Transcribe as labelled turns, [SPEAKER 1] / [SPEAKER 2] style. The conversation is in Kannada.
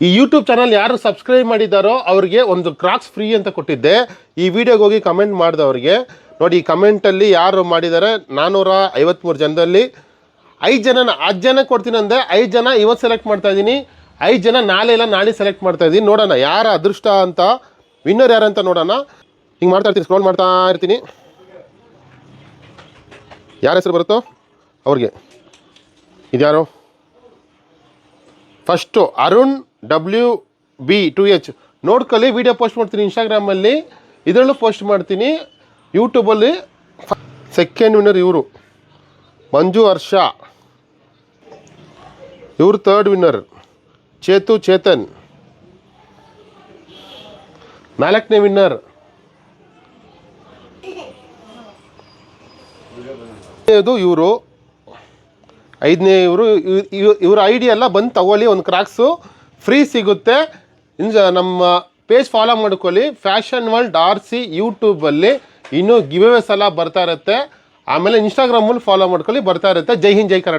[SPEAKER 1] ಈ ಯೂಟ್ಯೂಬ್ ಚಾನಲ್ ಯಾರು ಸಬ್ಸ್ಕ್ರೈಬ್ ಮಾಡಿದ್ದಾರೋ ಅವ್ರಿಗೆ ಒಂದು ಕ್ರಾಕ್ಸ್ ಫ್ರೀ ಅಂತ ಕೊಟ್ಟಿದ್ದೆ. ಈ ವಿಡಿಯೋಗೆ ಹೋಗಿ ಕಮೆಂಟ್ ಮಾಡಿದವ್ರಿಗೆ ನೋಡಿ, ಈ ಕಮೆಂಟಲ್ಲಿ ಯಾರು ಮಾಡಿದ್ದಾರೆ 453 ಜನದಲ್ಲಿ 5 ಜನ 10 ಜನ ಕೊಡ್ತೀನಿ ಅಂದೆ. 5 ಜನ ಇವತ್ತು ಸೆಲೆಕ್ಟ್ ಮಾಡ್ತಾ ಇದ್ದೀನಿ, 5 ಜನ ನಾಳೆ ಸೆಲೆಕ್ಟ್ ಮಾಡ್ತಾ ಇದ್ದೀನಿ. ನೋಡೋಣ ಯಾರ ಅದೃಷ್ಟ ಅಂತ, ವಿನ್ನರ್ ಯಾರಂತ ನೋಡೋಣ. ಹಿಂಗೆ ಮಾಡ್ತಾ ಇರ್ತೀನಿ, ಸ್ಕ್ರೋಲ್ ಮಾಡ್ತಾ ಇರ್ತೀನಿ. ಯಾರ ಹೆಸರು ಬರುತ್ತೋ ಅವ್ರಿಗೆ. ಇದ್ಯಾರು? ಫಸ್ಟು ಅರುಣ್ WB2H ನೋಡ್ಕೊಳ್ಳಿ. ವೀಡಿಯೋ ಪೋಸ್ಟ್ ಮಾಡ್ತೀನಿ ಇನ್ಸ್ಟಾಗ್ರಾಮಲ್ಲಿ, ಇದರಲ್ಲೂ ಪೋಸ್ಟ್ ಮಾಡ್ತೀನಿ, ಯೂಟ್ಯೂಬಲ್ಲಿ. ಸೆಕೆಂಡ್ ವಿನ್ನರ್ ಇವರು ಮಂಜು ಹರ್ಷ. ಇವರು ಥರ್ಡ್ ವಿನ್ನರ್ ಚೇತನ್. 4ನೇ ವಿನ್ನರ್ ಇವರು. 5ನೇ ಇವ್ರ ಐಡಿ ಎಲ್ಲ ಬಂದು ತಗೊಳ್ಳಿ, ಒಂದು ಕ್ರಾಕ್ಸು ಫ್ರೀ ಸಿಗುತ್ತೆ. ನಮ್ಮ ಪೇಜ್ ಫಾಲೋ ಮಾಡ್ಕೊಳ್ಳಿ, ಫ್ಯಾಷನ್ ವರ್ಲ್ಡ್ RC ಯೂಟ್ಯೂಬಲ್ಲಿ. ಇನ್ನೂ ಗಿವ್ ಅವೇಸ್ ಎಲ್ಲ ಬರ್ತಾ ಇರುತ್ತೆ. ಆಮೇಲೆ ಇನ್ಸ್ಟಾಗ್ರಾಮಲ್ಲಿ ಫಾಲೋ ಮಾಡ್ಕೊಳ್ಳಿ, ಬರ್ತಾ ಇರುತ್ತೆ. ಜೈ ಹಿಂದ್, ಜೈ ಕರ್ನಾಟಕ.